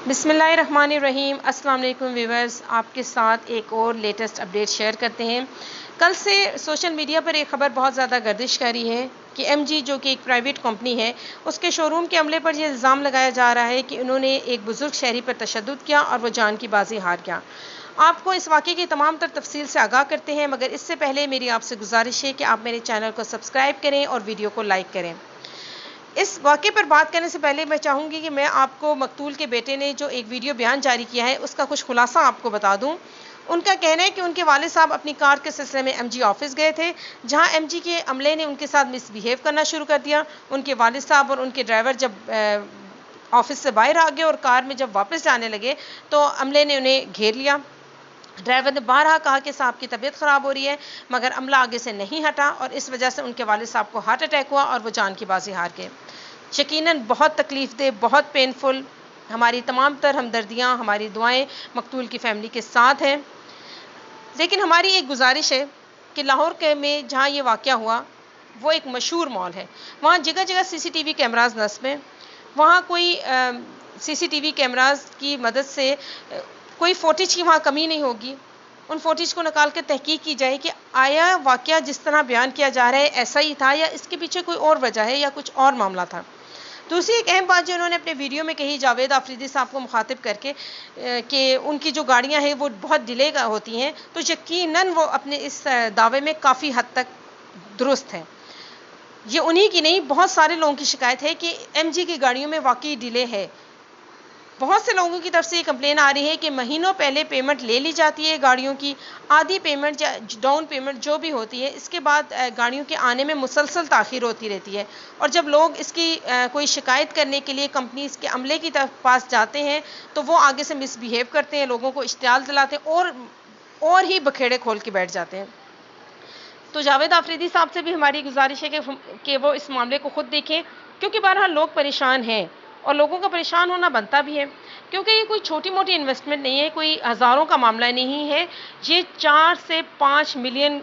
بسم اللہ الرحمن الرحیم۔ السلام علیکم ویورز، آپ کے ساتھ ایک اور لیٹسٹ اپڈیٹ شیئر کرتے ہیں۔ کل سے سوشل میڈیا پر ایک خبر بہت زیادہ گردش کر رہی ہے کہ ایم جی جو کہ ایک پرائیویٹ کمپنی ہے، اس کے شو روم کے عملے پر یہ الزام لگایا جا رہا ہے کہ انہوں نے ایک بزرگ شہری پر تشدد کیا اور وہ جان کی بازی ہار گیا۔ آپ کو اس واقعے کی تمام تر تفصیل سے آگاہ کرتے ہیں، مگر اس سے پہلے میری آپ سے گزارش ہے کہ آپ میرے چینل کو سبسکرائب کریں اور ویڈیو کو لائک کریں۔ اس واقعے پر بات کرنے سے پہلے میں چاہوں گی کہ میں آپ کو مقتول کے بیٹے نے جو ایک ویڈیو بیان جاری کیا ہے اس کا کچھ خلاصہ آپ کو بتا دوں۔ ان کا کہنا ہے کہ ان کے والد صاحب اپنی کار کے سلسلے میں ایم جی آفس گئے تھے، جہاں ایم جی کے عملے نے ان کے ساتھ مس بیہیو کرنا شروع کر دیا۔ ان کے والد صاحب اور ان کے ڈرائیور جب آفس سے باہر آ گئے اور کار میں جب واپس جانے لگے تو عملے نے انہیں گھیر لیا۔ ڈرائیور نے بارہا کہا کہ صاحب کی طبیعت خراب ہو رہی ہے، مگر عملہ آگے سے نہیں ہٹا اور اس وجہ سے ان کے والد صاحب کو ہارٹ اٹیک ہوا اور وہ جان کی بازی ہار گئے۔ یقیناً بہت تکلیف دہ، بہت پینفل۔ ہماری تمام تر ہمدردیاں، ہماری دعائیں مقتول کی فیملی کے ساتھ ہیں۔ لیکن ہماری ایک گزارش ہے کہ لاہور کے میں جہاں یہ واقعہ ہوا وہ ایک مشہور مال ہے، وہاں جگہ جگہ سی سی ٹی وی کیمراز نصب ہیں۔ وہاں کوئی سی سی ٹی وی کیمراز کی مدد سے کوئی فوٹیج کی وہاں کمی نہیں ہوگی۔ ان فوٹیج کو نکال کے تحقیق کی جائے کہ آیا واقعہ جس طرح بیان کیا جا رہا ہے ایسا ہی تھا یا اس کے پیچھے کوئی اور وجہ ہے یا کچھ اور معاملہ تھا۔ دوسری ایک اہم بات جو انہوں نے اپنے ویڈیو میں کہی جاوید آفریدی صاحب کو مخاطب کر کے کہ ان کی جو گاڑیاں ہیں وہ بہت ڈیلے ہوتی ہیں، تو یقیناً وہ اپنے اس دعوے میں کافی حد تک درست ہیں۔ یہ انہی کی نہیں، بہت سارے لوگوں کی شکایت ہے کہ ایم جی کی گاڑیوں میں واقعی ڈیلے ہے۔ بہت سے لوگوں کی طرف سے یہ کمپلین آ رہی ہے کہ مہینوں پہلے پیمنٹ لے لی جاتی ہے گاڑیوں کی، آدھی پیمنٹ یا ڈاؤن پیمنٹ جو بھی ہوتی ہے، اس کے بعد گاڑیوں کے آنے میں مسلسل تاخیر ہوتی رہتی ہے۔ اور جب لوگ اس کی کوئی شکایت کرنے کے لیے کمپنیز کے عملے کی پاس جاتے ہیں تو وہ آگے سے مس بیہیو کرتے ہیں، لوگوں کو اشتعال دلاتے ہیں اور ہی بکھیڑے کھول کے بیٹھ جاتے ہیں۔ تو جاوید آفریدی صاحب سے بھی ہماری گزارش ہے کہ وہ اس معاملے کو خود دیکھیں، کیونکہ بہرحال لوگ پریشان ہیں اور لوگوں کا پریشان ہونا بنتا بھی ہے، کیونکہ یہ کوئی چھوٹی موٹی انویسٹمنٹ نہیں ہے، کوئی ہزاروں کا معاملہ نہیں ہے۔ یہ 4 سے 5 ملین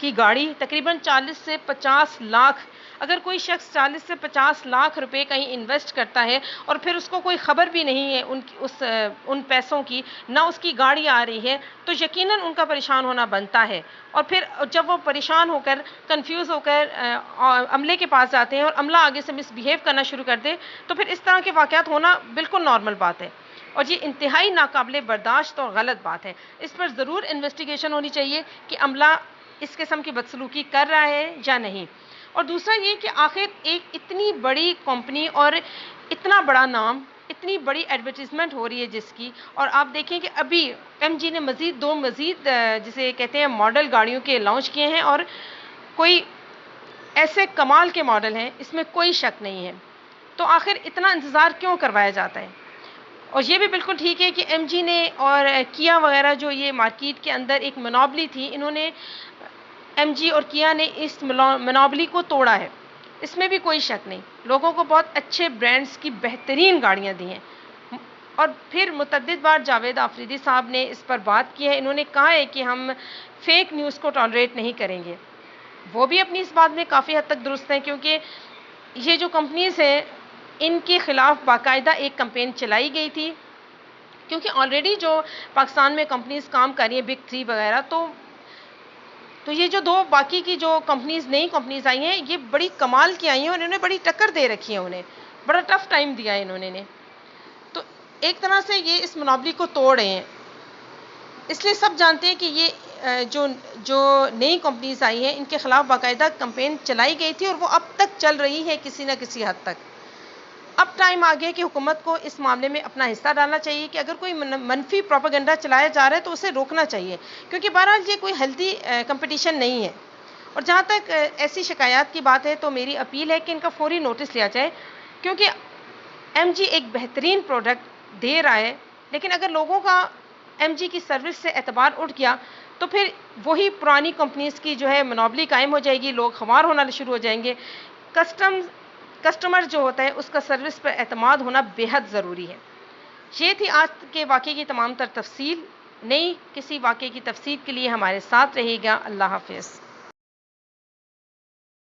کی گاڑی، تقریباً 40 سے 50 لاکھ، اگر کوئی شخص 40 سے 50 لاکھ روپے کہیں انویسٹ کرتا ہے اور پھر اس کو کوئی خبر بھی نہیں ہے ان پیسوں کی، نہ اس کی گاڑی آ رہی ہے، تو یقیناً ان کا پریشان ہونا بنتا ہے۔ اور پھر جب وہ پریشان ہو کر، کنفیوز ہو کر عملے کے پاس جاتے ہیں اور عملہ آگے سے مس بیہیو کرنا شروع کر دے تو پھر اس طرح کے واقعات ہونا بالکل نارمل بات ہے، اور یہ انتہائی ناقابل برداشت اور غلط بات ہے۔ اس پر ضرور انویسٹیگیشن ہونی چاہیے کہ عملہ اس قسم کی بدسلوکی کر رہا ہے یا نہیں۔ اور دوسرا یہ کہ آخر ایک اتنی بڑی کمپنی اور اتنا بڑا نام، اتنی بڑی ایڈورٹیزمنٹ ہو رہی ہے جس کی، اور آپ دیکھیں کہ ابھی ایم جی نے دو مزید جسے کہتے ہیں ماڈل گاڑیوں کے لانچ کیے ہیں، اور کوئی ایسے کمال کے ماڈل ہیں، اس میں کوئی شک نہیں ہے۔ تو آخر اتنا انتظار کیوں کروایا جاتا ہے؟ اور یہ بھی بالکل ٹھیک ہے کہ ایم جی نے اور کیا وغیرہ جو یہ مارکیٹ کے اندر ایک منوبلی تھی، انہوں نے ایم جی اور کیا نے اس منوبلی کو توڑا ہے، اس میں بھی کوئی شک نہیں۔ لوگوں کو بہت اچھے برانڈز کی بہترین گاڑیاں دی ہیں، اور پھر متعدد بار جاوید آفریدی صاحب نے اس پر بات کی ہے۔ انہوں نے کہا ہے کہ ہم فیک نیوز کو ٹالریٹ نہیں کریں گے۔ وہ بھی اپنی اس بات میں کافی حد تک درست ہیں، کیونکہ یہ جو کمپنیز ہیں ان کے خلاف باقاعدہ ایک کمپین چلائی گئی تھی، کیونکہ آلریڈی جو پاکستان میں کمپنیز کام کر رہی ہیں، بگ 3 وغیرہ، تو یہ جو دو باقی کی جو کمپنیز، نئی کمپنیز آئی ہیں، یہ بڑی کمال کی آئی ہیں اور انہوں نے بڑی ٹکر دے رکھی ہے، انہیں بڑا ٹف ٹائم دیا ہے انہوں نے۔ تو ایک طرح سے یہ اس منوبلی کو توڑ رہے ہیں، اس لیے سب جانتے ہیں کہ یہ جو نئی کمپنیز آئی ہیں ان کے خلاف باقاعدہ کمپین چلائی گئی تھی، اور وہ اب تک چل رہی ہے کسی نہ کسی حد تک۔ اب ٹائم آ گیا کہ حکومت کو اس معاملے میں اپنا حصہ ڈالنا چاہیے کہ اگر کوئی منفی پروپیگنڈا چلایا جا رہا ہے تو اسے روکنا چاہیے، کیونکہ بہرحال یہ کوئی ہیلتھی کمپٹیشن نہیں ہے۔ اور جہاں تک ایسی شکایات کی بات ہے تو میری اپیل ہے کہ ان کا فوری نوٹس لیا جائے، کیونکہ ایم جی ایک بہترین پروڈکٹ دے رہا ہے، لیکن اگر لوگوں کا ایم جی کی سروس سے اعتبار اٹھ گیا تو پھر وہی پرانی کمپنیز کی جو ہے منوبلی قائم ہو جائے گی، لوگ خوار ہونا شروع ہو جائیں گے۔ کسٹمر جو ہوتا ہے اس کا سروس پر اعتماد ہونا بے حد ضروری ہے۔ یہ تھی آج کے واقعے کی تمام تر تفصیل۔ نئی کسی واقعے کی تفصیل کے لیے ہمارے ساتھ رہے گا۔ اللہ حافظ۔